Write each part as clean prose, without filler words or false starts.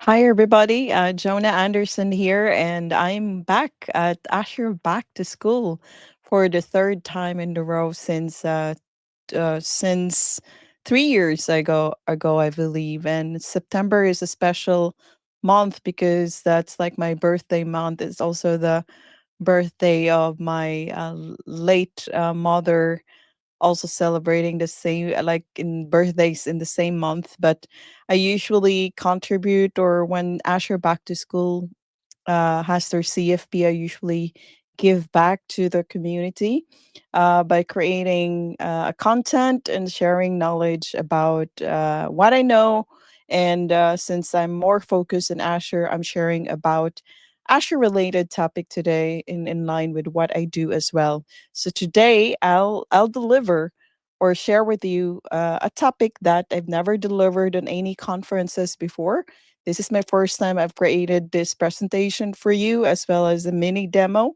Hi, everybody. Jonah Andersson here, and I'm back at Azure Back to School for the third time in a row since 3 years ago, I believe. And September is a special month because that's like my birthday month. It's also the birthday of my late mother, also celebrating the same like in birthdays in the same month. But I usually contribute, or when Azure Back to School has their CFP, I usually give back to the community by creating content and sharing knowledge about what I know. And since I'm more focused in Azure, I'm sharing about Azure related topic today in line with what I do as well. So today I'll deliver or share with you a topic that I've never delivered on any conferences before. This is my first time I've created this presentation for you, as well as a mini demo.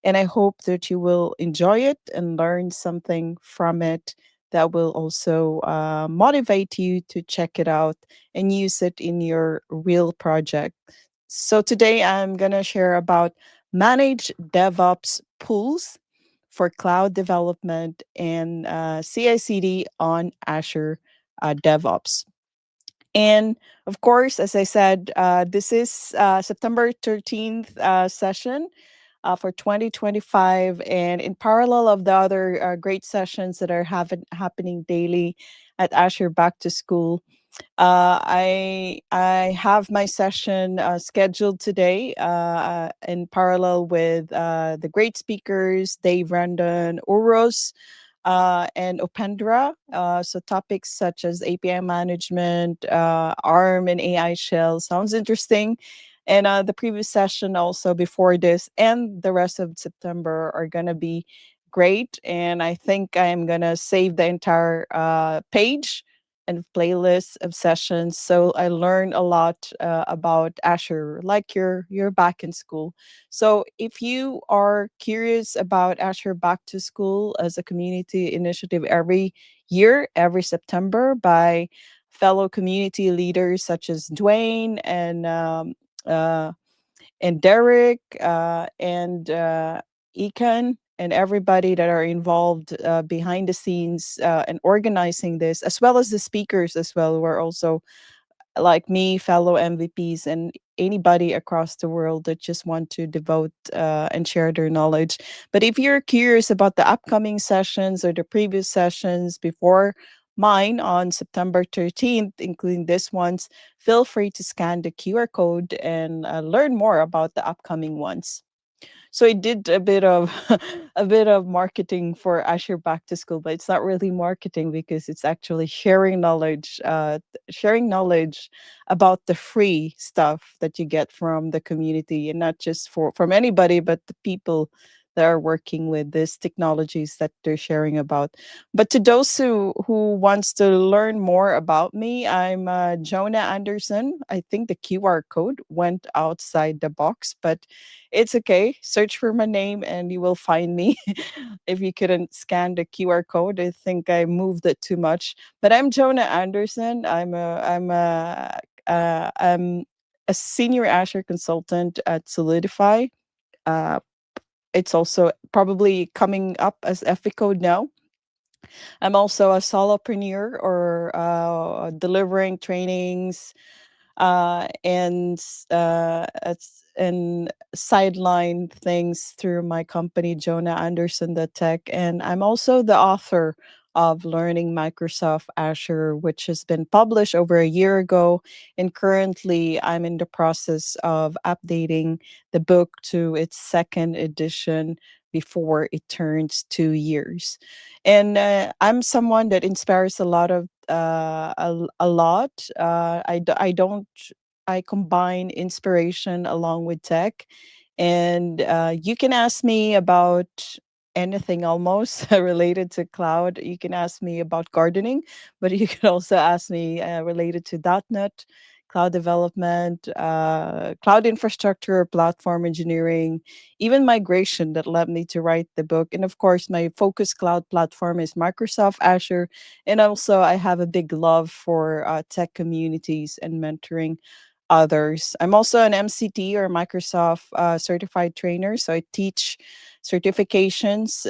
And I hope that you will enjoy it and learn something from it that will also motivate you to check it out and use it in your real project. So today I'm going to share about Managed DevOps Pools for cloud development and CI/CD on Azure DevOps. And of course, as I said, this is September 13th session for 2025. And in parallel of the other great sessions that are happening daily at Azure Back to School, I have my session scheduled today in parallel with the great speakers Dave Randon, Uros, and Opendra. So topics such as API management, ARM, and AI shell sounds interesting. And the previous session also before this and the rest of September are gonna be great. And I think I'm gonna save the entire page and playlist of sessions. So I learned a lot about Azure, like you're back in school. So if you are curious about Azure Back to School as a community initiative every year, every September by fellow community leaders such as Dwayne uh, and Derek and Ekan and everybody that are involved behind the scenes and organizing this, as well as the speakers as well, who are also like me, fellow MVPs, and anybody across the world that just want to devote and share their knowledge. But if you're curious about the upcoming sessions or the previous sessions before mine on September 13th, including this one's, feel free to scan the QR code and learn more about the upcoming ones. So I did a bit of a bit of marketing for Azure Back to School, but it's not really marketing because it's actually sharing knowledge about the free stuff that you get from the community, and not just from anybody, but the people that are working with these technologies that they're sharing about. But to those who wants to learn more about me, I'm Jonah Anderson. I think the QR code went outside the box, but it's okay. Search for my name and you will find me. If you couldn't scan the QR code, I think I moved it too much. But I'm Jonah Anderson. I'm a senior Azure consultant at Solidify. Uh, it's also probably coming up as Code now. I'm also a solopreneur, or delivering trainings and sideline things through my company, Jonah Anderson the Tech. And I'm also the author of Learning Microsoft Azure, which has been published over a year ago. And currently, I'm in the process of updating the book to its second edition before it turns 2 years. And I'm someone that inspires a lot of a lot. I don't. I combine inspiration along with tech, and you can ask me about anything almost related to cloud. You can ask me about gardening, but you can also ask me related to .NET, cloud development, cloud infrastructure, platform engineering, even migration that led me to write the book. And of course, my focus cloud platform is Microsoft Azure. And also, I have a big love for tech communities and mentoring. others. I'm also an MCT or Microsoft certified trainer, so I teach certifications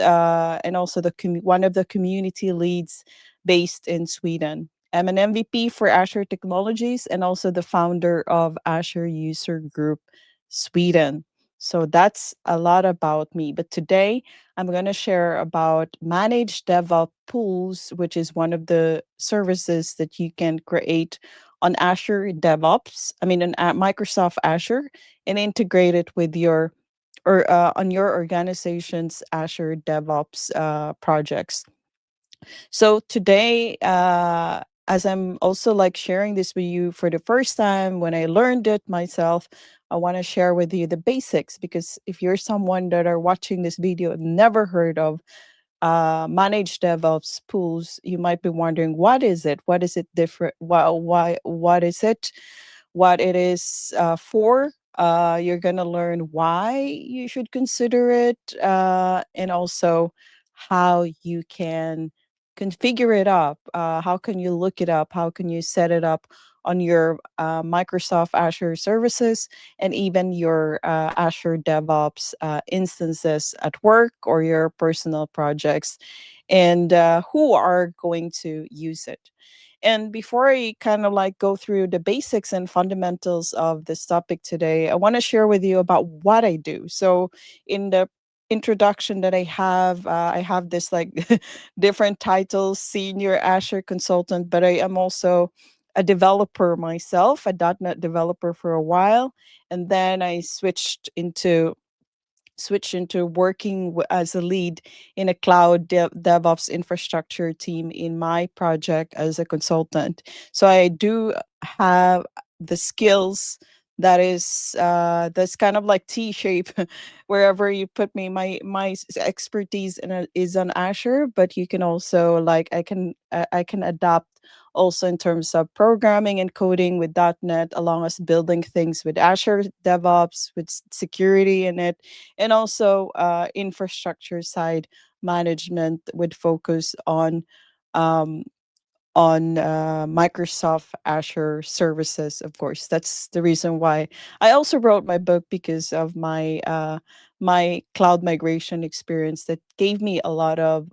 and also one of the community leads based in Sweden. I'm an MVP for Azure Technologies and also the founder of Azure User Group Sweden. So that's a lot about me. But today I'm going to share about Managed DevOps Pools, which is one of the services that you can create on Azure DevOps, I mean, on Microsoft Azure, and integrate it with your or on your organization's Azure DevOps projects. So today, as I'm also like sharing this with you for the first time, when I learned it myself, I want to share with you the basics because if you're someone that are watching this video and never heard of managed DevOps pools, you might be wondering, what is it? What is it different? What is it? What it is for? You're going to learn why you should consider it and also how you can configure it up. How can you look it up? How can you set it up on your Microsoft Azure services and even your Azure DevOps instances at work or your personal projects, and who are going to use it. And before I kind of like go through the basics and fundamentals of this topic today, I want to share with you about what I do. So, in the introduction that I have this like different titles: senior Azure consultant, but I am also a developer myself, a .NET developer for a while, and then I switch into working as a lead in a cloud DevOps infrastructure team in my project as a consultant. So I do have the skills that's kind of like T shape wherever you put me. My expertise is on Azure, but you can also like I can adapt also in terms of programming and coding with .NET, along as building things with Azure DevOps with security in it, and also infrastructure side management with focus um, on Microsoft Azure services. Of course, that's the reason why I also wrote my book, because of my cloud migration experience that gave me a lot of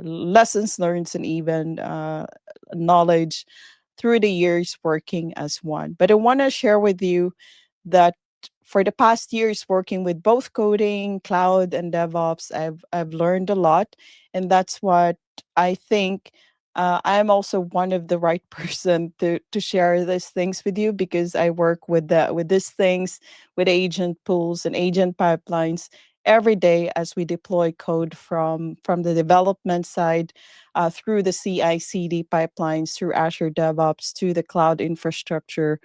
lessons learned and even knowledge through the years working as one. But I want to share with you that for the past years working with both coding, cloud, and DevOps, I've learned a lot, and that's what I think. I'm also one of the right person to share these things with you, because I work with these things, with agent pools and agent pipelines every day as we deploy code from the development side through the CI/CD pipelines, through Azure DevOps to the cloud infrastructure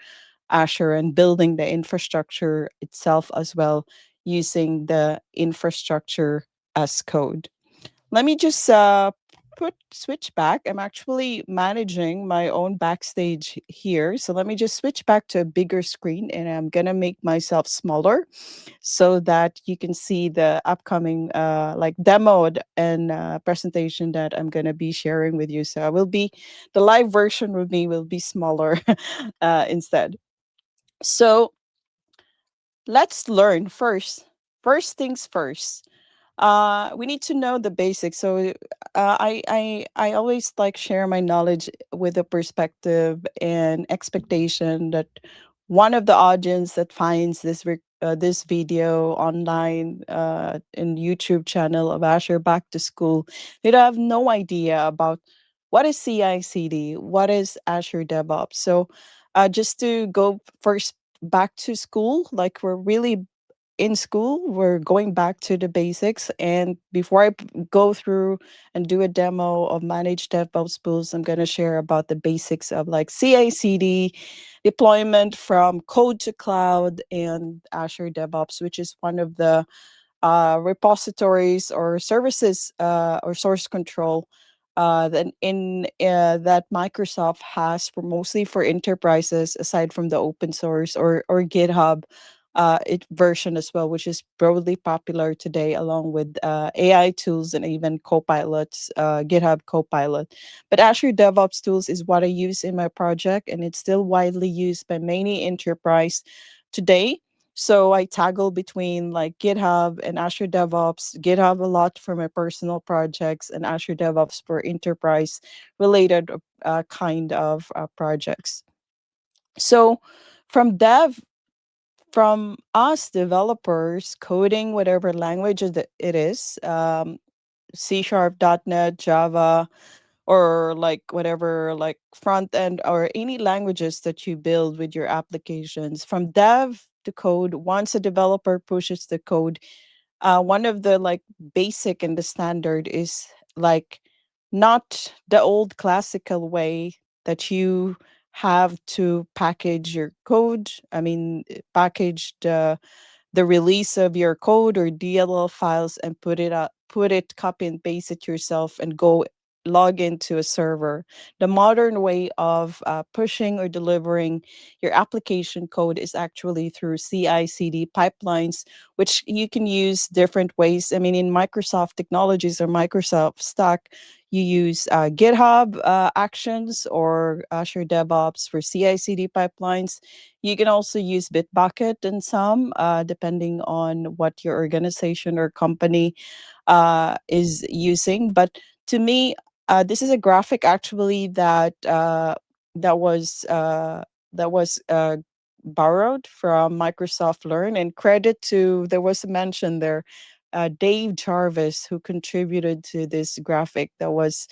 Azure, and building the infrastructure itself as well, using the infrastructure as code. Let me just put switch back. I'm actually managing my own backstage here. So let me just switch back to a bigger screen, and I'm going to make myself smaller so that you can see the upcoming like and presentation that I'm going to be sharing with you. So I will be the live version with me will be smaller instead. So let's learn first. First things first. We need to know the basics. So I always like share my knowledge with a perspective and expectation that one of the audience that finds this video online in YouTube channel of Azure Back to School, they have no idea about what is CI/CD, what is Azure DevOps. So just to go first back to school, like we're really in school, we're going back to the basics. And before go through and do a demo of Managed DevOps Pools, I'm going to share about the basics of like CI/CD deployment from code to cloud, and Azure DevOps, which is one of the repositories or services or source control that Microsoft has for mostly for enterprises, aside from the open source or GitHub. it version as well, which is broadly popular today, along with AI tools and even Copilots, GitHub Copilot. But Azure DevOps Tools is what I use in my project, and it's still widely used by many enterprise today. So I toggle between like GitHub and Azure DevOps, GitHub a lot for my personal projects, and Azure DevOps for enterprise related kind of projects. So from dev from us developers coding whatever language it is, C sharp, .NET, Java, or like whatever, like front end or any languages that you build with your applications, from dev to code. Once a developer pushes the code, one of the like basic and the standard is like not the old classical way that you have to package your code. I mean, package the release of your code or DLL files and put it, copy and paste it yourself and go log into a server. The modern way of pushing or delivering your application code is actually through CI/CD pipelines, which you can use different ways. I mean, in Microsoft technologies or Microsoft stack, you use GitHub Actions or Azure DevOps for CI/CD pipelines. You can also use Bitbucket and some, depending on what your organization or company is using. But to me, this is a graphic actually that was borrowed from Microsoft Learn, and credit to, there was a mention there, Dave Jarvis, who contributed to this graphic. That was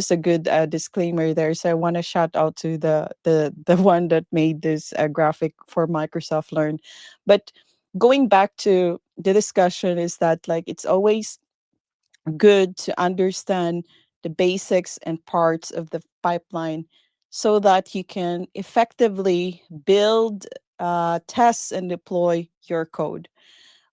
a good disclaimer there. So I want to shout out to the one that made this graphic for Microsoft Learn. But going back to the discussion is that like it's always good to understand the basics and parts of the pipeline so that you can effectively build, test, and deploy your code.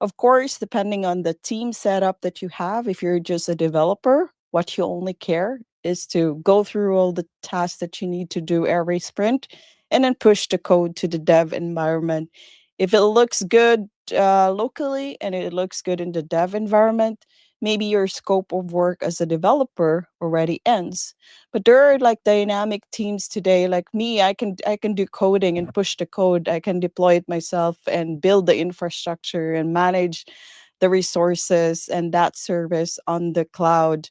Of course, depending on the team setup that you have, if you're just a developer, what you only care is to go through all the tasks that you need to do every sprint and then push the code to the dev environment. If it looks good locally and it looks good in the dev environment, maybe your scope of work as a developer already ends. But there are like dynamic teams today, like me. I can do coding and push the code. I can deploy it myself and build the infrastructure and manage the resources and that service on the cloud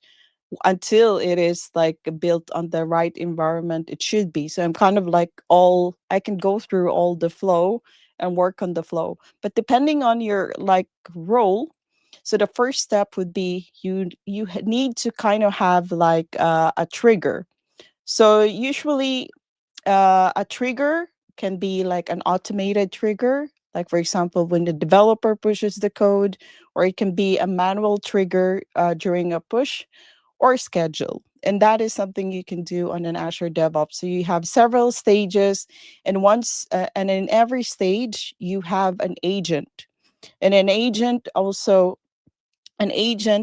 until it is like built on the right environment it should be. So I'm kind of like all, I can go through all the flow and work on the flow. But depending on your like role, so the first step would be need to kind of have like a trigger. So usually a trigger can be like an automated trigger, like for example, when the developer pushes the code, or it can be a manual trigger during a push or schedule. And that is something you can do on an Azure DevOps. So you have several stages, and and in every stage, you have an agent. And an agent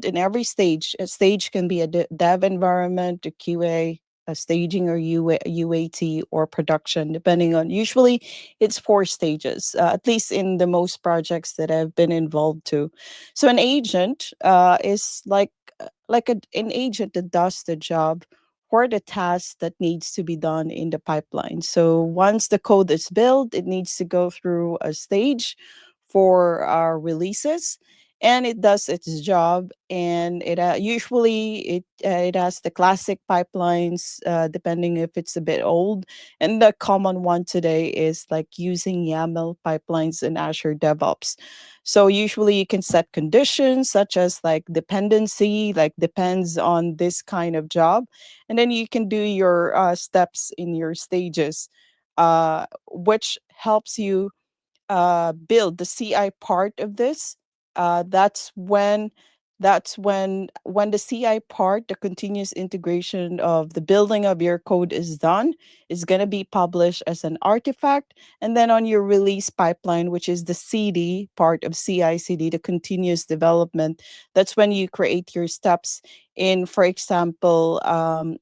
in every stage. A stage can be a dev environment, a QA, a staging or UAT, or production, depending on. Usually, it's 4 stages, at least in the most projects that I've been involved to. So an agent is an agent that does the job for the task that needs to be done in the pipeline. So once the code is built, it needs to go through a stage for our releases, and it does its job. And it usually it has the classic pipelines, depending if it's a bit old. And the common one today is like using YAML pipelines in Azure DevOps. So usually you can set conditions such as like dependency, like depends on this kind of job, and then you can do your steps in your stages, which helps you build the CI part of this. That's when the CI part, the continuous integration of the building of your code is done, is going to be published as an artifact. And then on your release pipeline, which is the CD part of CI/CD, the continuous development, that's when you create your steps in, for example,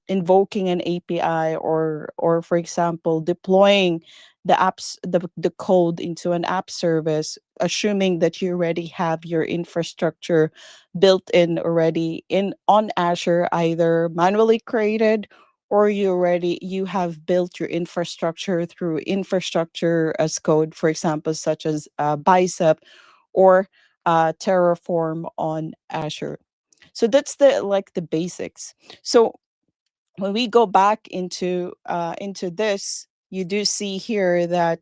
invoking an API, or for example, deploying the code into an app service, assuming that you already have your infrastructure built in already in on Azure, either manually created, or you have built your infrastructure through infrastructure as code, for example, such as Bicep or Terraform on Azure. So that's the basics. So when we go back into this, you do see here that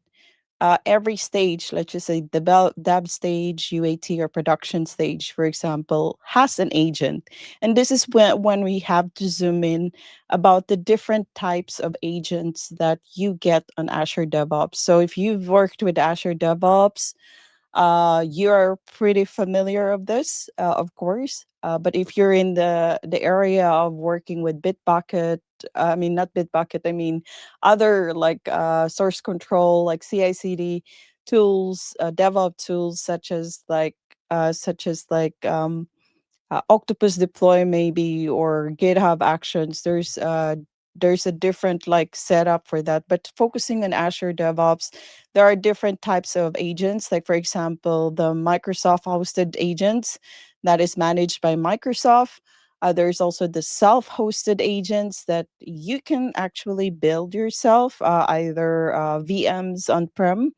every stage, let's just say dev stage, UAT, or production stage, for example, has an agent. And this is when we have to zoom in about the different types of agents that you get on Azure DevOps. So if you've worked with Azure DevOps, you're pretty familiar of this, of course. But if you're in the area of working with Bitbucket, I mean not Bitbucket, I mean other like source control, like CI/CD tools, DevOps tools, such as Octopus deploy maybe, or GitHub Actions. There's a different like setup for that. But focusing on Azure DevOps, there are different types of agents. Like for example, the Microsoft hosted agents that is managed by Microsoft. There's also the self-hosted agents that you can actually build yourself, either VMs on-prem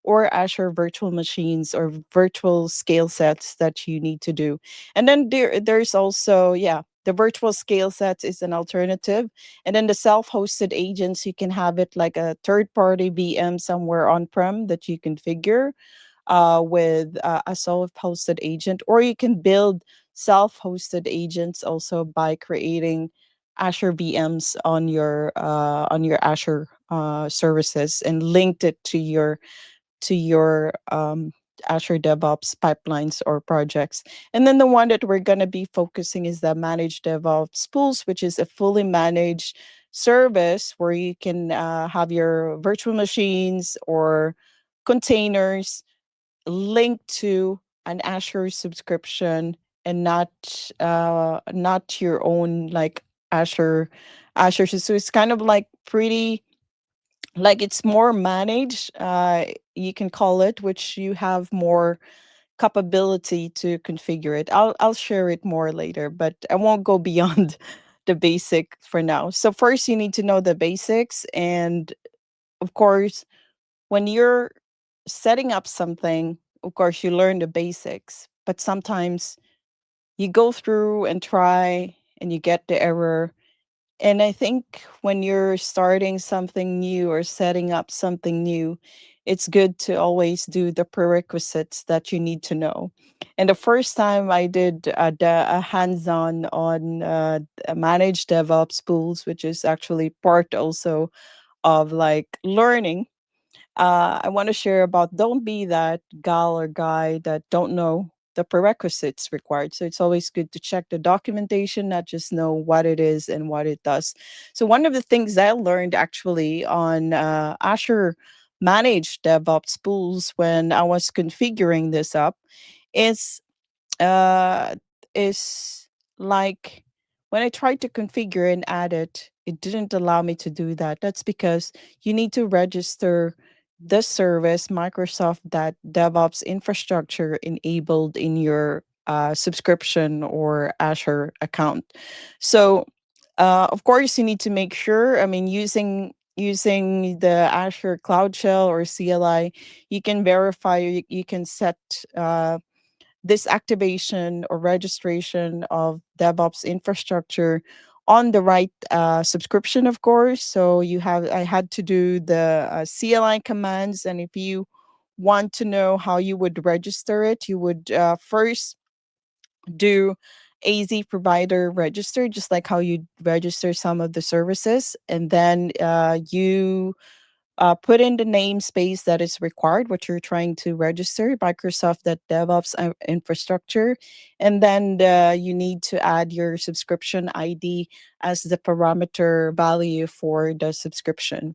or Azure virtual machines or virtual scale sets that you need to do. And then there's also, yeah, the virtual scale sets is an alternative. And then the self-hosted agents, you can have it like a third-party VM somewhere on-prem that you configure with a self-hosted agent, or you can build self-hosted agents also by creating Azure VMs on your Azure services and linked it to your Azure DevOps pipelines or projects. And then the one that we're going to be focusing is the Managed DevOps Pools, which is a fully managed service where you can have your virtual machines or containers linked to an Azure subscription, and not your own like Azure. So it's kind of like pretty, like it's more managed, you can call it, which you have more capability to configure it. I'll share it more later, but I won't go beyond the basic for now. So first you need to know the basics, and of course when you're setting up something, of course you learn the basics, but sometimes you go through and try and you get the error. And I think when you're starting something new or setting up something new, it's good to always do the prerequisites that you need to know. And the first time I did a hands-on on managed DevOps pools, which is actually part also of like learning, I want to share about, don't be that gal or guy that don't know the prerequisites required. So it's always good to check the documentation, not just know what it is and what it does. So one of the things I learned actually on Azure Managed DevOps Pools when I was configuring this up is uh, is like when I tried to configure and add it, it didn't allow me to do that. That's because you need to register the service Microsoft that DevOps infrastructure enabled in your subscription or Azure account. So, of course, you need to make sure. I mean, using the Azure Cloud Shell or CLI, you can verify. You can set. This activation or registration of DevOps infrastructure on the right subscription, of course. So I had to do the CLI commands, and if you want to know how you would register it, you would first do AZ provider register, just like how you register some of the services, and then you put in the namespace that is required, what you're trying to register, Microsoft that DevOps infrastructure. And then you need to add your subscription ID as the parameter value for the subscription.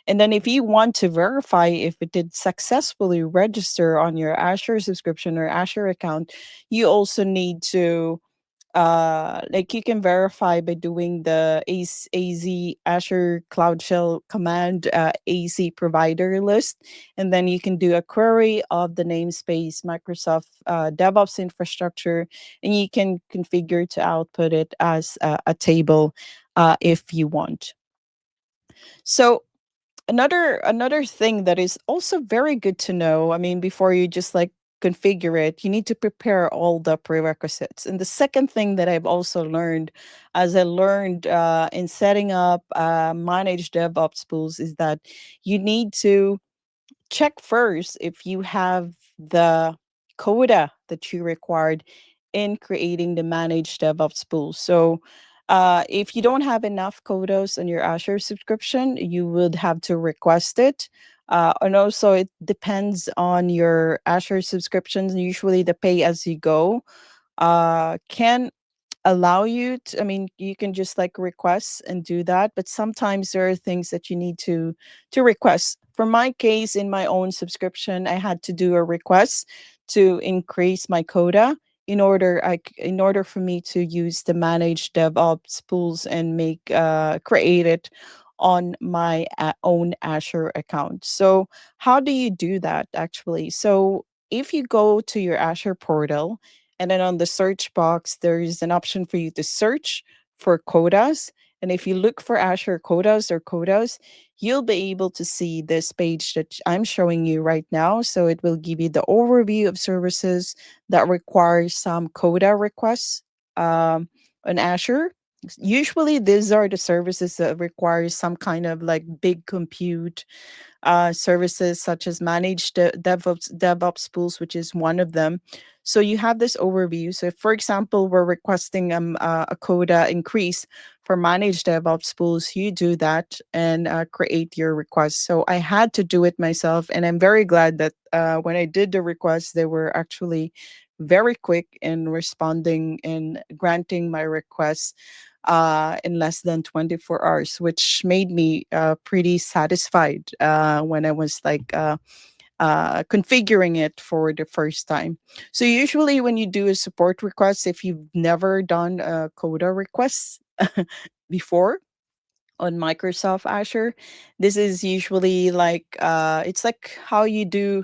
And then if you want to verify if it did successfully register on your Azure subscription or Azure account, you also need to Like you can verify by doing the AZ Azure Cloud Shell command, AZ provider list, and then you can do a query of the namespace Microsoft DevOps infrastructure, and you can configure to output it as a table if you want. So another thing that is also very good to know, I mean, before you just like configure it, you need to prepare all the prerequisites. And the second thing that I've also learned, as I learned in setting up managed DevOps pools, is that you need to check first if you have the quota that you required in creating the managed DevOps pool. So, if you don't have enough quotas on your Azure subscription, you would have to request it. And also, it depends on your Azure subscriptions. Usually, the pay as you go can allow you to, I mean, you can just like request and do that, but sometimes there are things that you need to request. For my case, in my own subscription, I had to do a request to increase my quota in order for me to use the managed DevOps pools and make create it on my own Azure account. So how do you do that actually? So if you go to your Azure portal, and then on the search box, there is an option for you to search for quotas. And if you look for Azure quotas, you'll be able to see this page that I'm showing you right now. So it will give you the overview of services that require some quota requests on Azure. Usually, these are the services that require some kind of like big compute services such as managed DevOps pools, which is one of them. So you have this overview. So, if, for example, we're requesting a quota increase for managed DevOps pools, you do that and create your request. So I had to do it myself, and I'm very glad that when I did the request, they were actually very quick in responding and granting my request in less than 24 hours, which made me pretty satisfied when I was like configuring it for the first time. So, usually, when you do a support request, if you've never done a coda request before on Microsoft Azure, this is usually like it's like how you do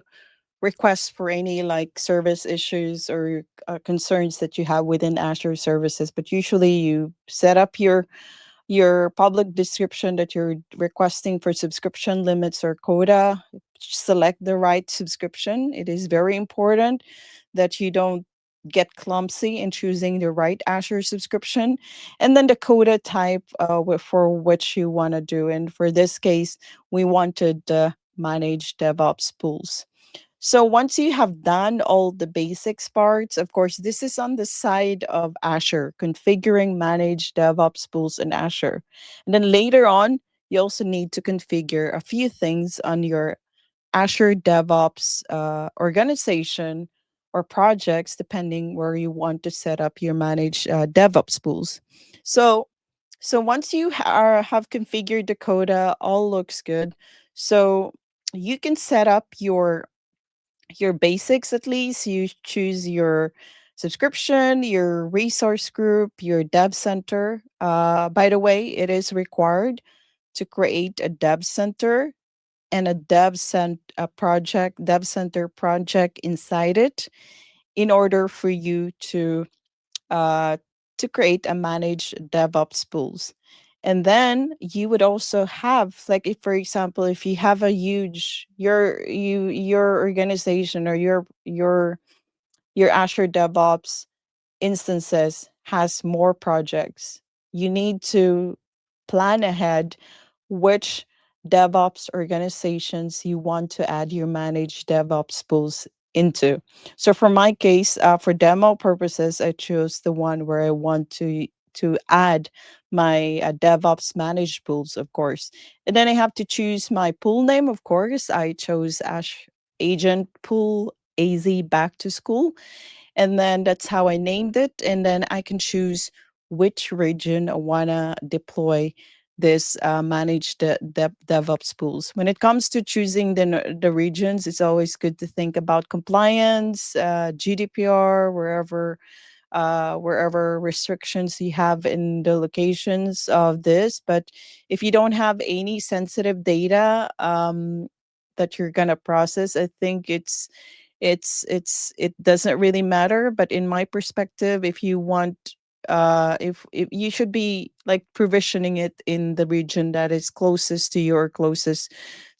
requests for any like service issues or concerns that you have within Azure services. But usually, you set up your public description that you're requesting for subscription limits or quota. Select the right subscription. It is very important that you don't get clumsy in choosing the right Azure subscription. And then the quota type for which you want to do. And for this case, we wanted the managed DevOps pools. So once you have done all the basics parts, of course, this is on the side of Azure, configuring manage DevOps pools in Azure. And then later on, you also need to configure a few things on your Azure DevOps organization or projects, depending where you want to set up your managed DevOps pools. So, so once you have configured the Coda, all looks good. So you can set up your basics. At least you choose your subscription, your resource group, your dev center. By the way, it is required to create a dev center and a project dev center project inside it in order for you uh, to create a managed DevOps pools. And then you would also have, like, if, for example, if you have a huge your organization or your Azure DevOps instances has more projects, you need to plan ahead which DevOps organizations you want to add your managed DevOps pools into. So for my case, for demo purposes, I chose the one where I want to add my DevOps managed pools, of course. And then I have to choose my pool name, of course. I chose Ash Agent Pool AZ Back to School, and then that's how I named it. And then I can choose which region I want to deploy this managed DevOps pools. When it comes to choosing the regions, it's always good to think about compliance, GDPR, wherever wherever restrictions you have in the locations of this. But if you don't have any sensitive data that you're gonna process, I think it doesn't really matter. But in my perspective, if you want if you should be like provisioning it in the region that is closest to you or closest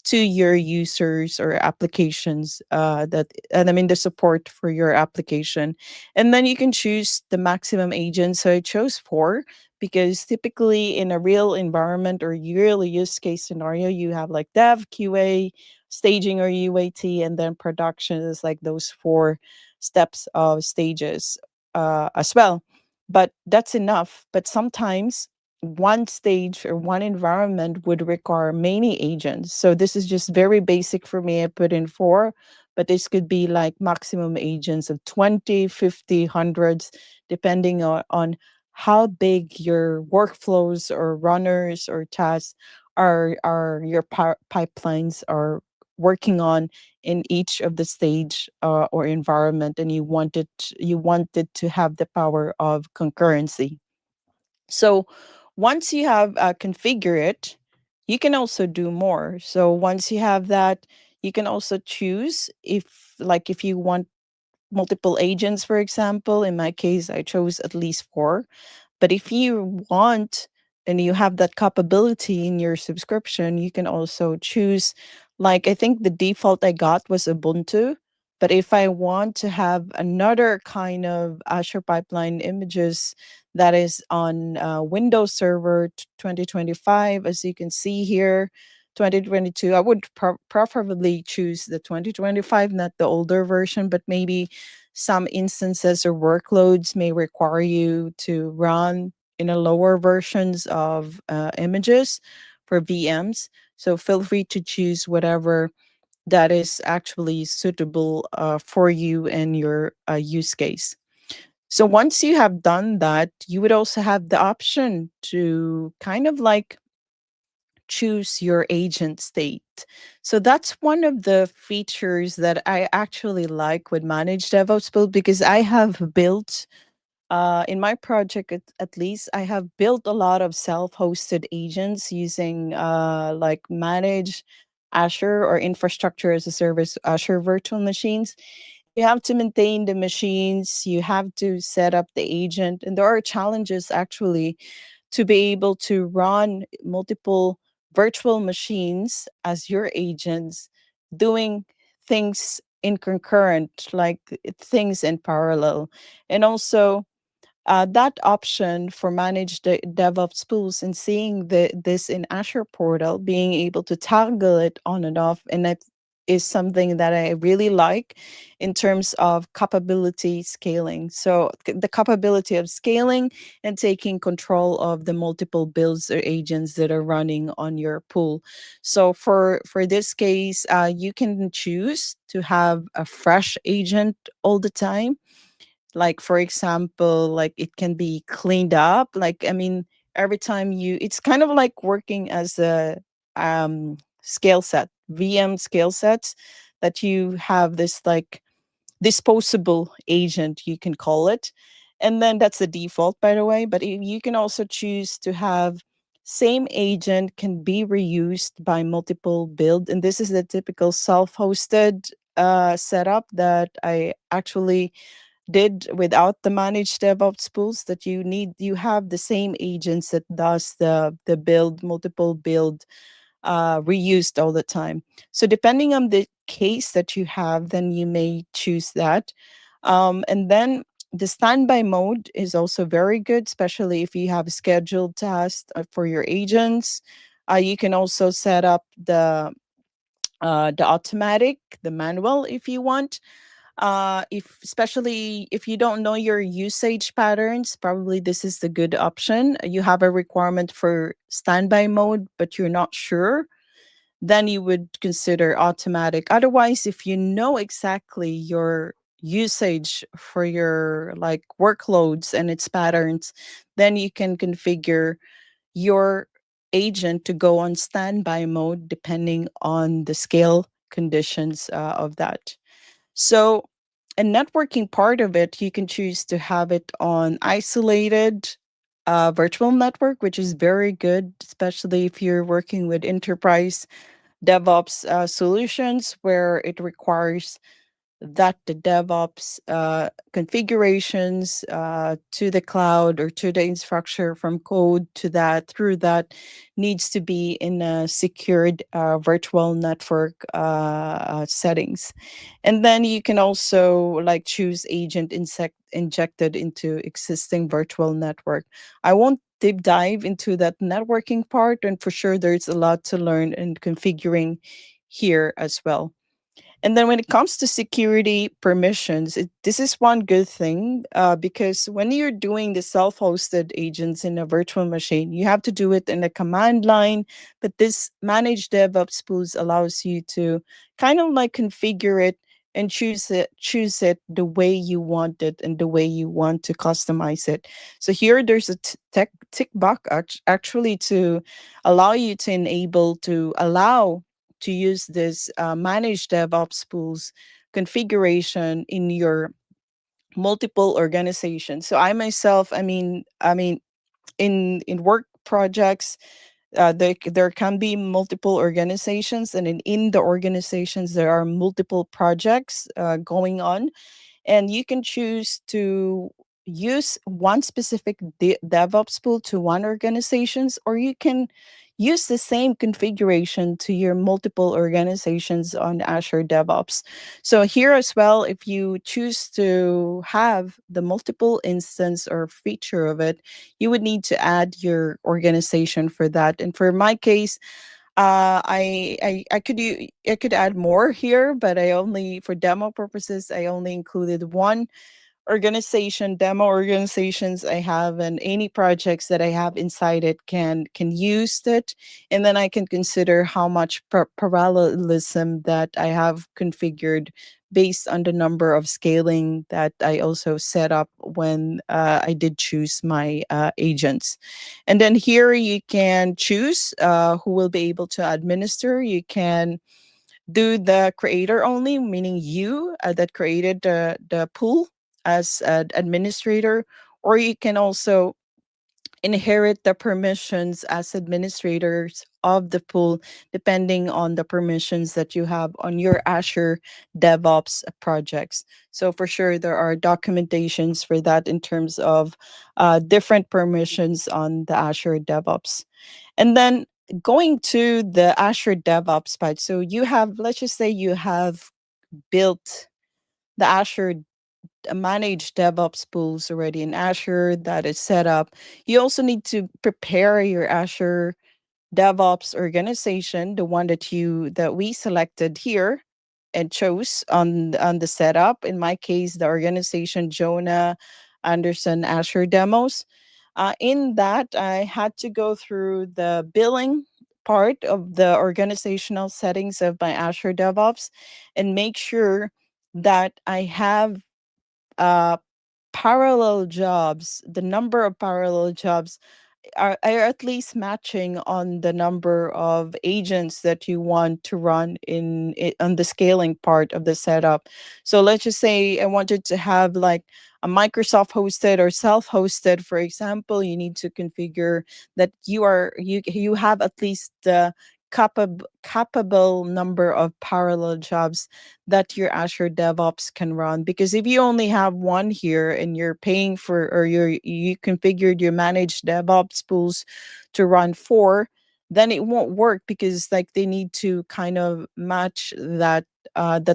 to your users or applications, that and I mean the support for your application. And then you can choose the maximum agent. So I chose 4 because typically in a real environment or real use case scenario, you have like dev, QA, staging or UAT, and then production is like those 4 steps of stages as well. But that's enough. But sometimes one stage or one environment would require many agents. So this is just very basic for me. I put in 4, but this could be like maximum agents of 20, 50, hundreds, depending on how big your workflows or runners or tasks are your pipelines are working on in each of the stage or environment, and you wanted to have the power of concurrency. So once you have configured it, you can also do more. So once you have that, you can also choose if you want multiple agents, for example. In my case, I chose at least 4. But if you want and you have that capability in your subscription, you can also choose, like, I think the default I got was Ubuntu. But if I want to have another kind of Azure pipeline images that is on Windows Server 2025, as you can see here, 2022, I would preferably choose the 2025, not the older version, but maybe some instances or workloads may require you to run in a lower versions of images for VMs. So feel free to choose whatever that is actually suitable for you and your use case. So once you have done that, you would also have the option to kind of like choose your agent state. So that's one of the features that I actually like with Managed DevOps Build, because I have built in my project, at least, I have built a lot of self-hosted agents using like managed Azure or infrastructure as a service Azure virtual machines. You have to maintain the machines, you have to set up the agent, and there are challenges actually to be able to run multiple virtual machines as your agents, doing things in concurrent, like things in parallel. And also, that option for managed DevOps pools and seeing this in Azure portal, being able to toggle it on and off, and that is something that I really like in terms of capability scaling. So the capability of scaling and taking control of the multiple builds or agents that are running on your pool. So for this case, you can choose to have a fresh agent all the time, like for example, like it can be cleaned up, like I mean every time you, it's kind of like working as a scale set, VM scale sets, that you have this like disposable agent, you can call it. And then that's the default, by the way, but you can also choose to have same agent can be reused by multiple build, and this is the typical self-hosted setup that I actually did without the managed DevOps pools, that you have the same agents that does the build, multiple build, reused all the time. So depending on the case that you have, then you may choose that. And then the standby mode is also very good, especially if you have scheduled tasks for your agents. You can also set up the automatic, the manual if you want. If especially if you don't know your usage patterns, probably this is the good option. You have a requirement for standby mode, but you're not sure, then you would consider automatic. Otherwise, if you know exactly your usage for your like workloads and its patterns, then you can configure your agent to go on standby mode depending on the scale conditions of that. So and networking part of it, you can choose to have it on isolated virtual network, which is very good, especially if you're working with enterprise DevOps solutions where it requires that the DevOps configurations to the cloud or to the infrastructure from code to that through that needs to be in a secured virtual network settings. And then you can also like choose agent injected into existing virtual network. I won't deep dive into that networking part, and for sure there's a lot to learn in configuring here as well. And then when it comes to security permissions, this is one good thing because when you're doing the self hosted agents in a virtual machine, you have to do it in a command line. But this managed DevOps Pools allows you to kind of like configure it and choose it the way you want it and the way you want to customize it. So here there's a tick box actually to allow you to enable to allow to use this managed DevOps pools configuration in your multiple organizations. So I myself, I mean, in work projects, there can be multiple organizations, and in the organizations there are multiple projects going on, and you can choose to use one specific DevOps pool to one organizations, or you can use the same configuration to your multiple organizations on Azure DevOps. So here as well, if you choose to have the multiple instance or feature of it, you would need to add your organization for that. And for my case, I could add more here, but I only for demo purposes I only included one demo organizations I have, and any projects that I have inside it can use it, and then I can consider how much parallelism that I have configured based on the number of scaling that I also set up when I did choose my agents. And then here you can choose who will be able to administer. You can do the creator only, meaning you that created the pool as an administrator, or you can also inherit the permissions as administrators of the pool, depending on the permissions that you have on your Azure DevOps projects. So, for sure, there are documentations for that in terms of different permissions on the Azure DevOps. And then going to the Azure DevOps part. So, you have, let's just say, you have built the Azure managed DevOps pools already in Azure that is set up. You also need to prepare your Azure DevOps organization, the one that we selected here and chose on the setup. In my case, the organization Jonah, Andersson, Azure Demos. In that, I had to go through the billing part of the organizational settings of my Azure DevOps and make sure that I have uh, parallel jobs, the number of parallel jobs are at least matching on the number of agents that you want to run in it on the scaling part of the setup. So let's just say I wanted to have like a Microsoft hosted or self-hosted, for example. You need to configure that you have at least the capable number of parallel jobs that your Azure DevOps can run. Because if you only have one here and you're paying for, or you configured your managed DevOps pools to run four, then it won't work because like they need to kind of match that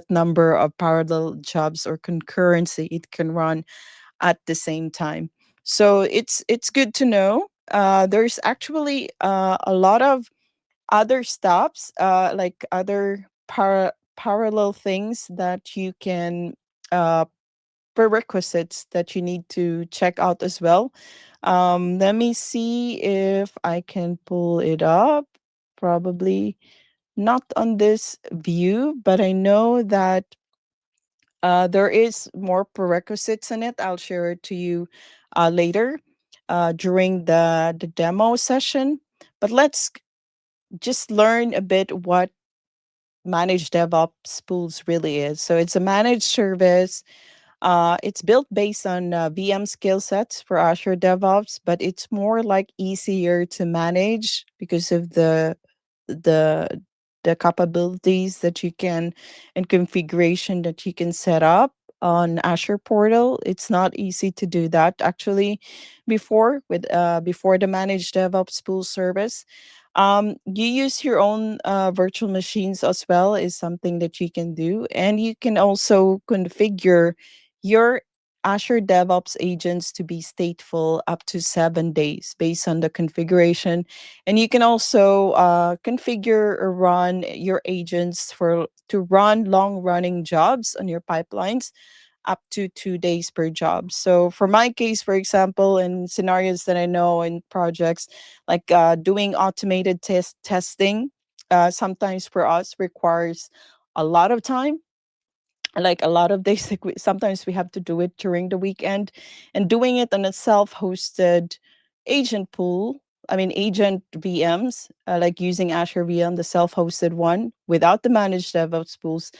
number of parallel jobs or concurrency it can run at the same time. So it's good to know. There's actually a lot of other stops, like other parallel things that you can uh, prerequisites that you need to check out as well. Let me see if I can pull it up. Probably not on this view, but I know that there is more prerequisites in it. I'll share it to you later during the demo session. But let's just learn a bit what managed DevOps pools really is. So it's a managed service It's built based on VM skill sets for Azure DevOps, but it's more like easier to manage because of the the capabilities that you can and configuration that you can set up on Azure portal. It's not easy to do that actually before the managed DevOps pool service. You use your own virtual machines as well is something that you can do, and you can also configure your Azure DevOps agents to be stateful up to 7 days based on the configuration. And you can also configure or run your agents for to run long running jobs on your pipelines up to 2 days per job. So for my case, for example, in scenarios that I know in projects like doing automated testing, sometimes for us requires a lot of time, like a lot of days. Like sometimes we have to do it during the weekend, and doing it on a self-hosted agent pool, I mean agent VMs, like using Azure VM, the self-hosted one without the managed DevOps pools,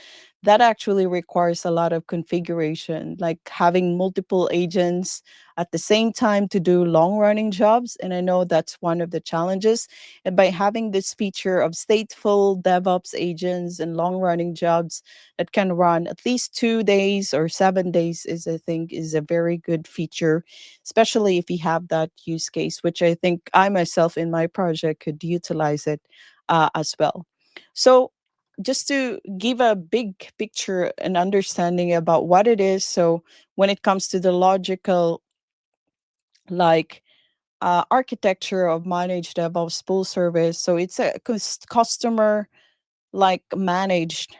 that actually requires a lot of configuration, like having multiple agents at the same time to do long running jobs. And I know that's one of the challenges. And by having this feature of stateful DevOps agents and long running jobs that can run at least 2 days or 7 days is, I think, is a very good feature, especially if you have that use case, which I think I myself in my project could utilize it as well. So just to give a big picture and understanding about what it is. So when it comes to the logical, like architecture of managed DevOps pool service, so it's a customer like managed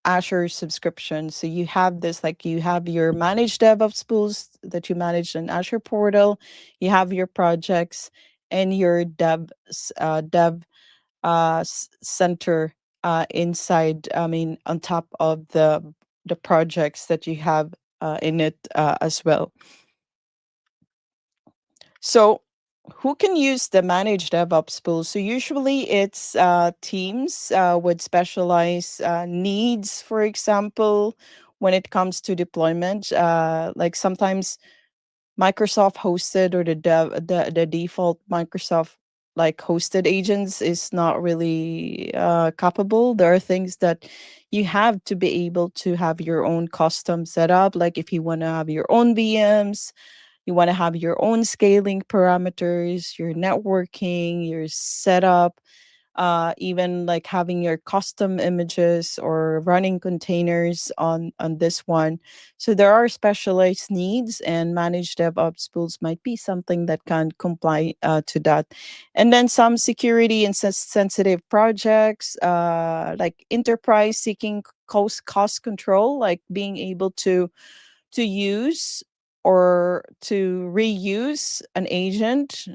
Azure subscription. So you have this, like you have your managed DevOps pools that you manage in Azure portal, you have your projects and your dev center inside. I mean, on top of the projects that you have in it as well. So who can use the managed DevOps pool? So usually it's teams with specialized needs, for example, when it comes to deployment. Like sometimes Microsoft hosted or the default Microsoft like hosted agents is not really capable. There are things that you have to be able to have your own custom setup. Like if you want to have your own VMs, you want to have your own scaling parameters, your networking, your setup, even like having your custom images or running containers on this one. So there are specialized needs, and managed DevOps pools might be something that can comply to that. And then some security and sensitive projects, like enterprise seeking cost control, like being able to use or to reuse an agent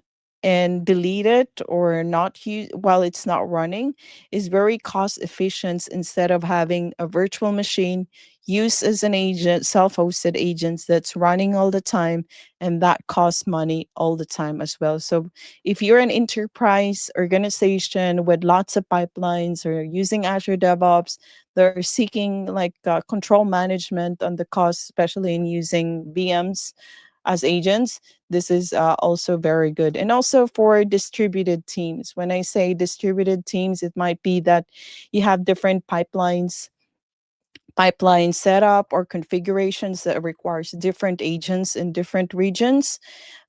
and delete it or not use while it's not running is very cost efficient instead of having a virtual machine used as an agent, self-hosted agents that's running all the time, and that costs money all the time as well. So if you're an enterprise organization with lots of pipelines or using Azure DevOps, they're seeking like control management on the cost, especially in using VMs as agents. This is also very good. And also for distributed teams. When I say distributed teams, it might be that you have different pipeline setup or configurations that requires different agents in different regions.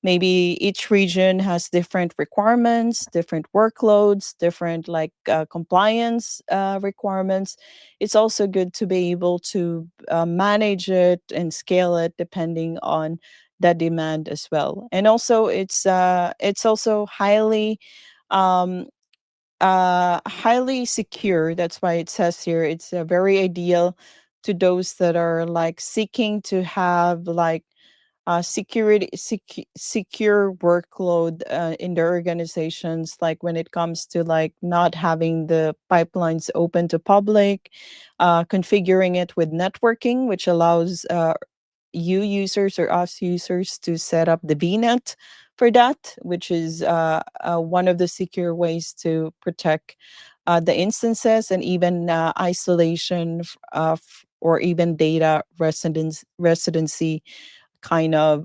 Maybe each region has different requirements, different workloads, different like compliance requirements. It's also good to be able to manage it and scale it depending on the demand as well. And also it's also um, highly secure. That's why it says here it's very ideal to those that are like seeking to have like secure workload in their organizations, like when it comes to like not having the pipelines open to public, configuring it with networking, which allows you users or us users to set up the VNet for that, which is one of the secure ways to protect the instances, and even isolation or even data residency kind of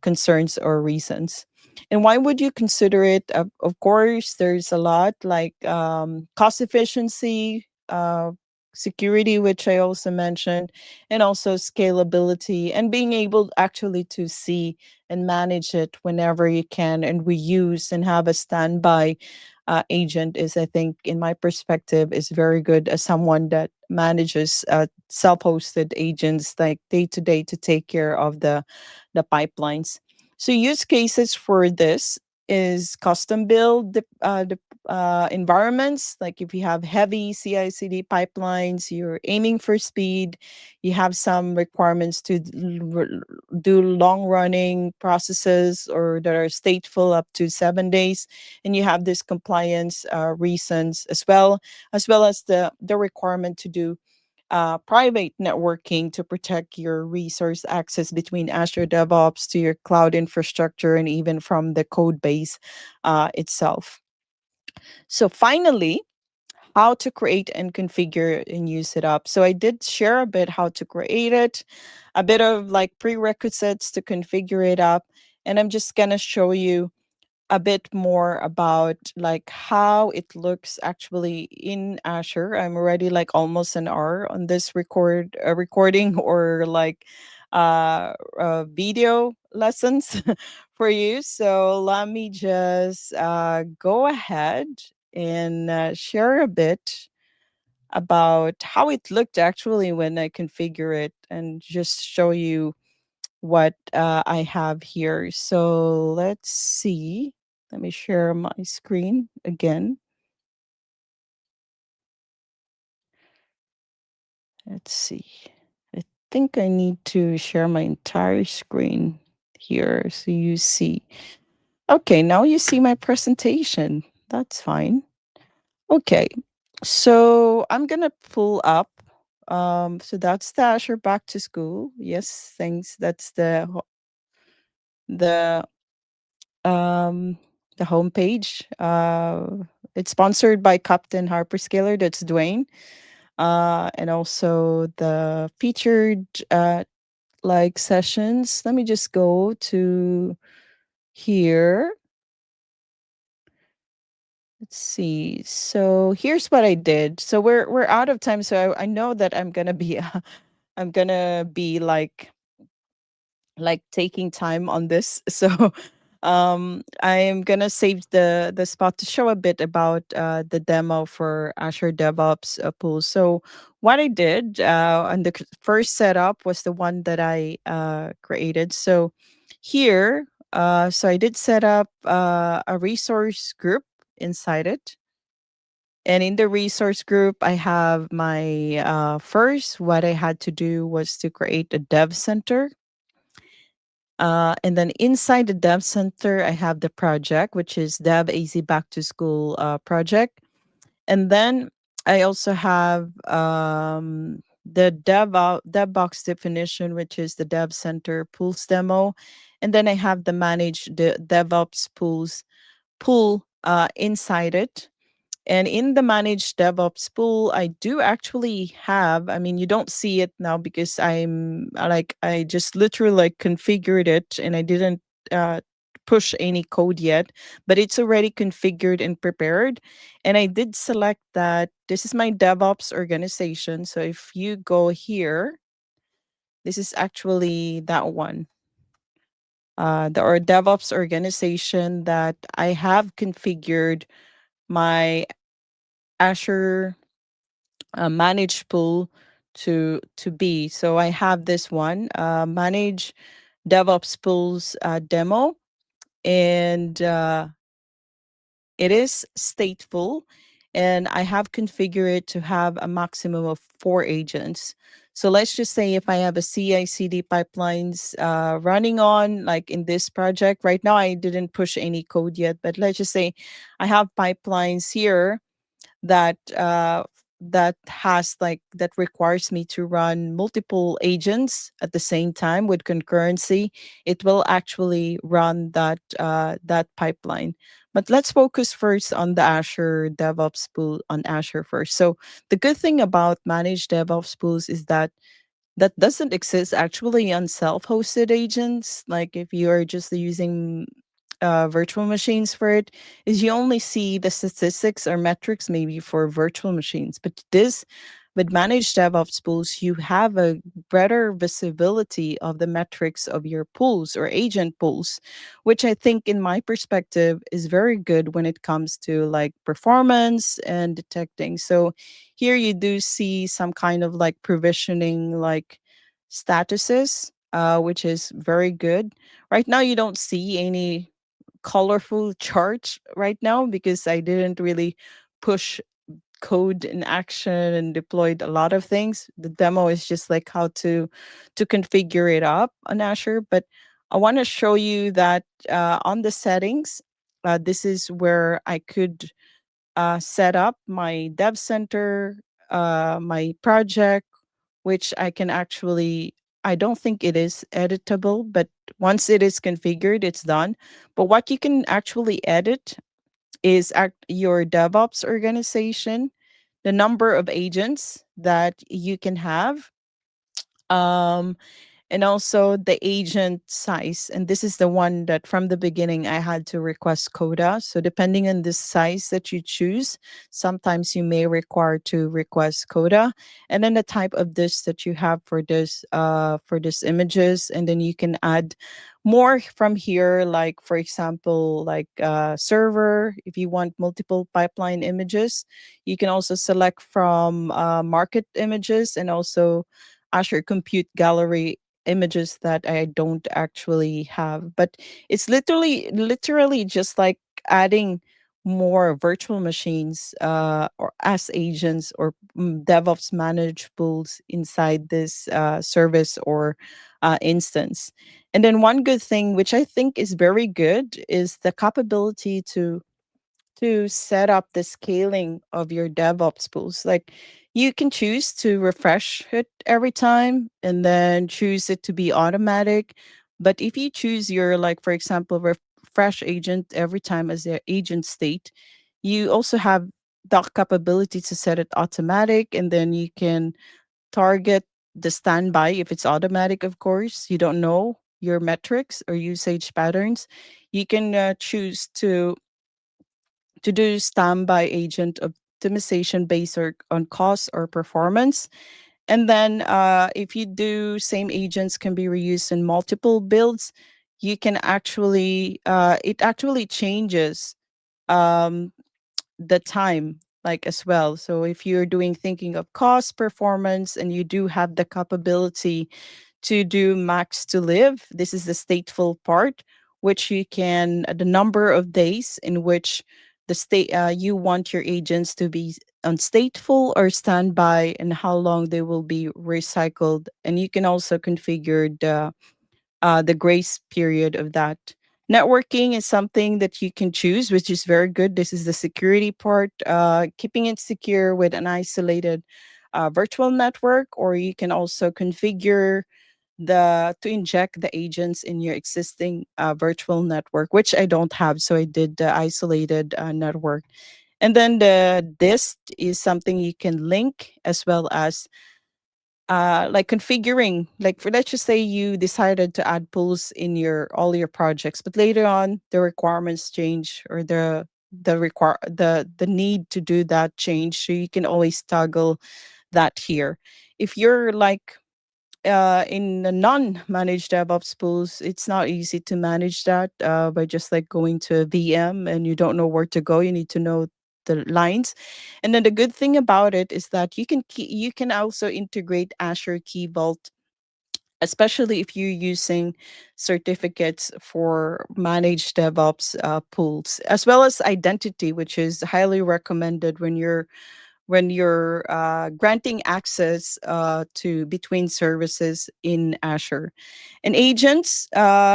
concerns or reasons. And why would you consider it? Of course, there's a lot like cost efficiency, security, which I also mentioned, and also scalability, and being able actually to see and manage it whenever you can and reuse and have a standby agent is, I think, in my perspective, is very good as someone that manages self-hosted agents like day to day to take care of the pipelines. So use cases for this is custom build the environments. Like if you have heavy CI/CD pipelines, you're aiming for speed. You have some requirements to do long running processes or that are stateful up to 7 days, and you have this compliance reasons as well as the requirement to do private networking to protect your resource access between Azure DevOps to your cloud infrastructure and even from the code base itself. So, finally, how to create and configure and use it up. So, I did share a bit how to create it, a bit of like prerequisites to configure it up. And I'm just going to show you a bit more about like how it looks actually in Azure. I'm already like almost an hour on this recording or like video lessons for you. So let me just go ahead and share a bit about how it looked actually when I configure it and just show you what I have here. So let's see. Let me share my screen again. Let's see. I think I need to share my entire screen here so you see. Okay, now you see my presentation. That's fine. Okay. So I'm going to pull up. So that's the Azure Back to School. Yes, thanks. That's the um the homepage. It's sponsored by Captain Harperscaler. That's Dwayne. And also the featured like sessions. Let me just go to here. Let's see. So here's what I did. So we're out of time. So I know that I'm gonna be I'm gonna be like taking time on this. So I am gonna save the spot to show a bit about the demo for Azure DevOps Pool. So what I did and the first setup was the one that I created. So here, so I did set up a resource group inside it. And in the resource group, I have my first, what I had to do was to create a dev center. And then inside the Dev Center, I have the project, which is Dev AZ Back to School project. And then I also have the DevBox definition, which is the Dev Center Pools demo. And then I have the Managed DevOps Pools pool inside it. And in the managed DevOps pool, I do actually have, I mean, you don't see it now because I just literally like configured it and I didn't uh, push any code yet, but it's already configured and prepared. And I did select that this is my DevOps organization. So if you go here, this is actually that one. The or DevOps organization that I have configured my Azure managed pool to be. So I have this one, manage DevOps pools demo, and it is stateful, and I have configured it to have a maximum of 4 agents. So let's just say if I have a CI/CD pipelines running on, like in this project right now, I didn't push any code yet, but let's just say I have pipelines here that that has like that requires me to run multiple agents at the same time with concurrency. It will actually run that that pipeline. But let's focus first on the Azure DevOps pool on Azure first. So the good thing about managed DevOps pools is that that doesn't exist actually on self-hosted agents. Like if you are just using virtual machines for it, is you only see the statistics or metrics maybe for virtual machines. But this, with managed DevOps pools, you have a better visibility of the metrics of your pools or agent pools, which I think, in my perspective, is very good when it comes to like performance and detecting. So here you do see some kind of like provisioning, like statuses, which is very good. Right now, you don't see any colorful charts right now because I didn't really push code in action and deployed a lot of things. The demo is just like how to configure it up on Azure. But I want to show you that on the settings, this is where I could set up my dev center, my project, which I can actually. I don't think it is editable, but once it is configured, it's done. But what you can actually edit is your DevOps organization, the number of agents that you can have, um, and also the agent size. And this is the one that from the beginning I had to request quota. So depending on the size that you choose, sometimes you may require to request quota, and then the type of disk that you have for this images, and then you can add more from here, like for example, like server. If you want multiple pipeline images, you can also select from market images, and also Azure Compute Gallery images that I don't actually have. But it's literally just like adding more virtual machines or as agents or DevOps managed pools inside this service or instance. And then one good thing, which I think is very good, is the capability to set up the scaling of your DevOps pools. Like you can choose to refresh it every time and then choose it to be automatic. But if you choose your, like, for example, refresh agent every time as the agent state, you also have the capability to set it automatic, and then you can target the standby if it's automatic, of course. You don't know your metrics or usage patterns. You can choose to do standby agent optimization based on cost or performance. And then if you do same agents can be reused in multiple builds, you can actually, it actually changes um, the time like as well. So if you're doing thinking of cost performance and you do have the capability to do max to live, this is the stateful part, which you can the number of days in which the state you want your agents to be on stateful or standby, and how long they will be recycled. And you can also configure the grace period of that. Networking is something that you can choose, which is very good. This is the security part, keeping it secure with an isolated virtual network, or you can also configure the to inject the agents in your existing virtual network, which I don't have, so I did the isolated network. And then the disk is something you can link, as well as like configuring, like for let's just say you decided to add pools in your all your projects, but later on the requirements change, or the need to do that change, so you can always toggle that here. If you're like in the non-managed DevOps pools, it's not easy to manage that by just like going to a VM and you don't know where to go. You need to know the lines. And then the good thing about it is that you can also integrate Azure Key Vault, especially if you're using certificates for managed DevOps pools, as well as identity, which is highly recommended when you're granting access to between services in Azure. And agents,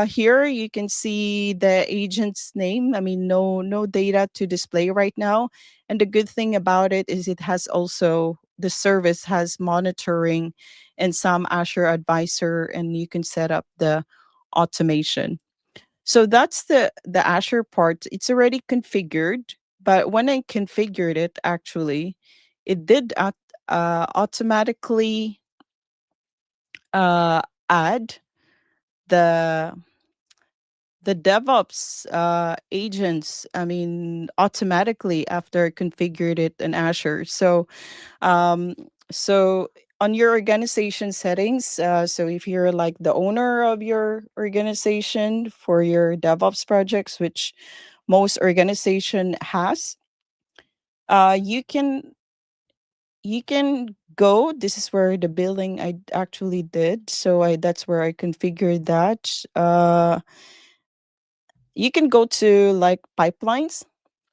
here you can see the agent's name. I mean, no data to display right now. And the good thing about it is it has also the service has monitoring and some Azure advisor, and you can set up the automation. So that's the Azure part. It's already configured, but when I configured it, actually, it did automatically add the DevOps agents. I mean, automatically after I configured it in Azure. Um, so on your organization settings, so if you're like the owner of your organization for your DevOps projects, which most organization has, you can go. This is where the billing I actually did. So I that's where I configured that. You can go to like pipelines.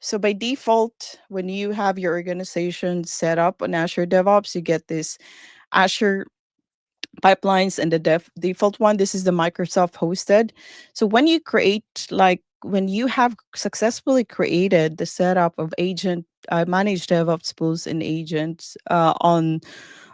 So by default, when you have your organization set up on Azure DevOps, you get this Azure pipelines, and the default one, this is the Microsoft hosted. So when you create, like when you have successfully created the setup of agent managed DevOps pools and agents on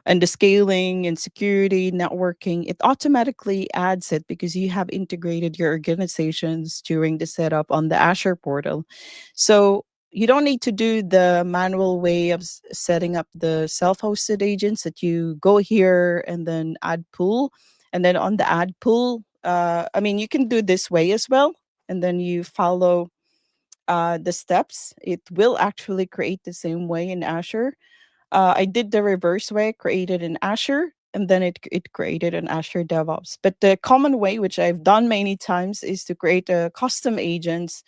and the scaling and security networking, it automatically adds it because you have integrated your organizations during the setup on the Azure portal. So you don't need to do the manual way of setting up the self-hosted agents, that you go here and then add pool, and then on the add pool, I mean, you can do this way as well, and then you follow the steps. It will actually create the same way in Azure. I did the reverse way, created in Azure, and then it created an Azure DevOps. But the common way, which I've done many times, is to create a custom agents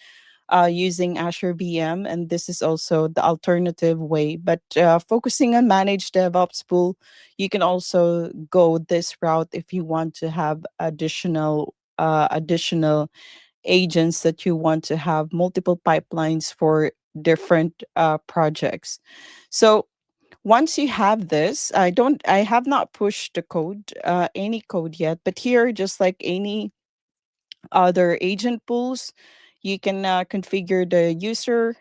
using Azure VM, and this is also the alternative way. But focusing on managed DevOps pool, you can also go this route if you want to have additional agents, that you want to have multiple pipelines for different projects. So once you have this, I have not pushed the code, any code yet, but here, just like any other agent pools, you can configure the user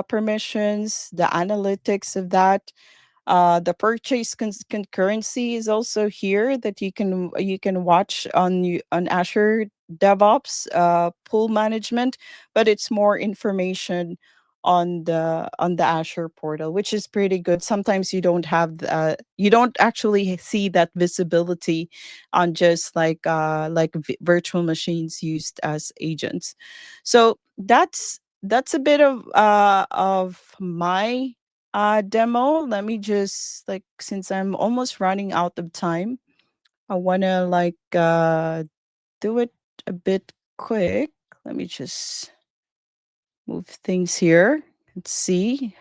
permissions, the analytics of that. The purchase concurrency is also here, that you can watch on on Azure DevOps pool management, but it's more information on the Azure portal, which is pretty good. Sometimes you don't have you don't actually see that visibility on just like virtual machines used as agents. So that's a bit of my demo. Let me just, like, since I'm almost running out of time, I want to do it a bit quick. Let me just move things here. Let's see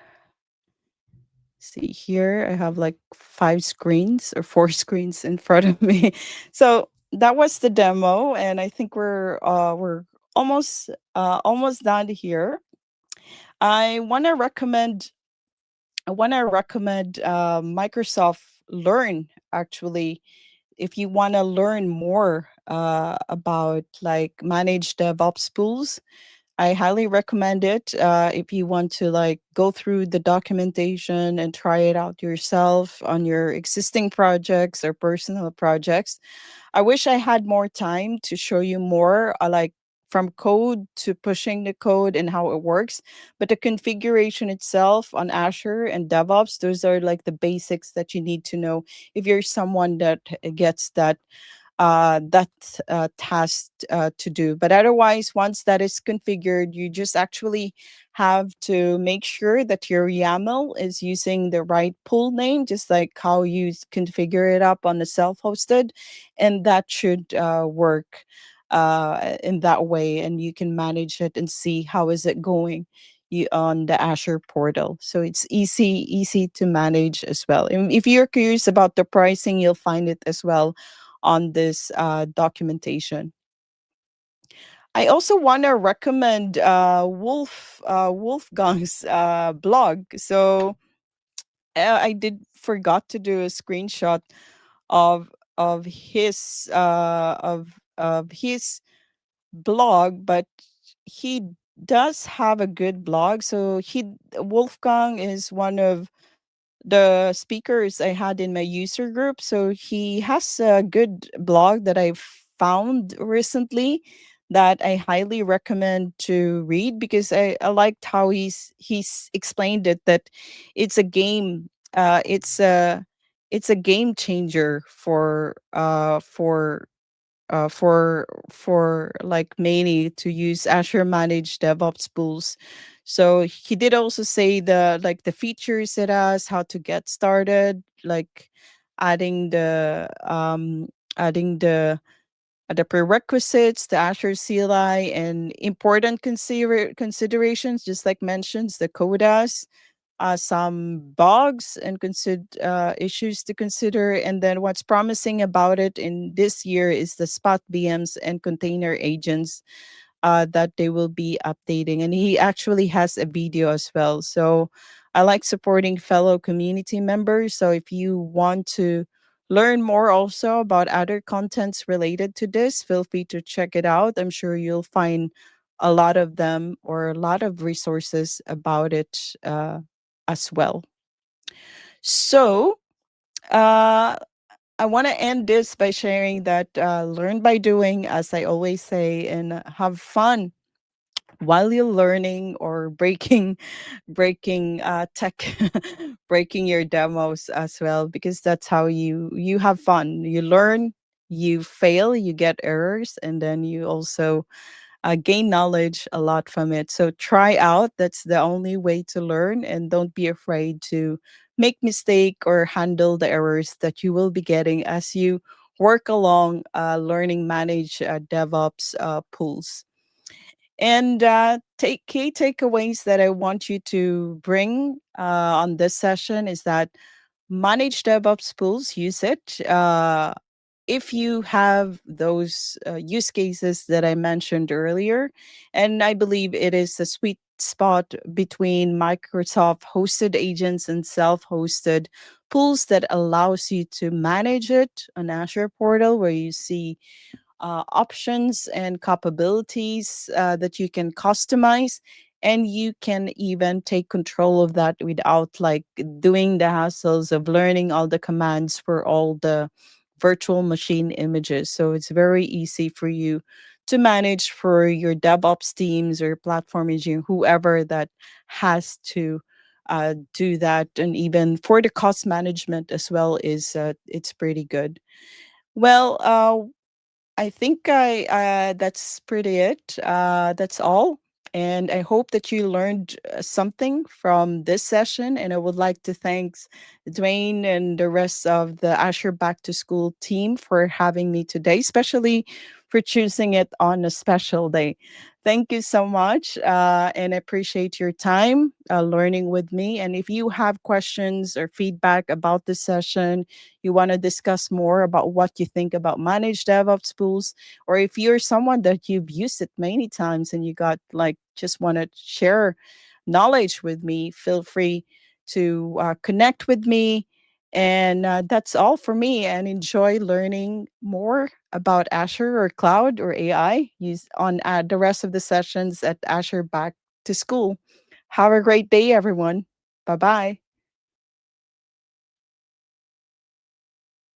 here. I have like 5 screens or 4 screens in front of me. So that was the demo, and I think we're almost done here. I want to recommend Microsoft Learn, actually, if you want to learn more about like managed DevOps pools. I highly recommend it if you want to like go through the documentation and try it out yourself on your existing projects or personal projects. I wish I had more time to show you more, like from code to pushing the code and how it works. But the configuration itself on Azure and DevOps, those are like the basics that you need to know if you're someone that gets that task to do. But otherwise, once that is configured, you just actually have to make sure that your YAML is using the right pool name, just like how you configure it up on the self-hosted, and that should work in that way, and you can manage it and see how is it going on the Azure portal. So it's easy to manage as well. And if you're curious about the pricing, you'll find it as well on this documentation. I also want to recommend Wolfgang's blog. So I did forgot to do a screenshot of of his blog, but he does have a good blog. So Wolfgang is one of the speakers I had in my user group. So he has a good blog that I found recently that I highly recommend to read because I liked how he's explained it, that it's a game. It's a game changer for like many to use Azure Managed DevOps Pools. So he did also say the like the features it has, how to get started, like adding the um adding the prerequisites, the Azure CLI, and important considerations, just like mentions the CODAs, some bugs and issues to consider. And then what's promising about it in this year is the spot VMs and container agents that they will be updating. And he actually has a video as well. So I like supporting fellow community members. So if you want to learn more also about other contents related to this, feel free to check it out. I'm sure you'll find a lot of them or a lot of resources about it as well. So, uh, I want to end this by sharing that learn by doing, as I always say, and have fun while you're learning or breaking tech breaking your demos as well, because that's how you have fun. You learn, you fail, you get errors, and then you also gain knowledge a lot from it. So try out. That's the only way to learn, and don't be afraid to make mistake or handle the errors that you will be getting as you work along learning manage DevOps pools. And take key takeaways that I want you to bring on this session is that manage DevOps pools, use it. If you have those use cases that I mentioned earlier, and I believe it is a sweet spot between Microsoft hosted agents and self hosted pools that allows you to manage it on Azure portal where you see options and capabilities that you can customize, and you can even take control of that without like doing the hassles of learning all the commands for all the virtual machine images. So it's very easy for you to manage for your DevOps teams or platform engineer, whoever that has to do that. And even for the cost management as well is it's pretty good. Well, I think I that's pretty it. That's all. And I hope that you learned something from this session. And I would like to thank Dwayne and the rest of the Asher Back to School team for having me today, especially for choosing it on a special day. Thank you so much. And I appreciate your time learning with me. And if you have questions or feedback about this session, you want to discuss more about what you think about managed DevOps pools, or if you're someone that you've used it many times and you got like just want to share knowledge with me, feel free to connect with me. And that's all for me. And enjoy learning more about Azure or cloud or AI use on the rest of the sessions at Azure Back to School. Have a great day, everyone. Bye bye.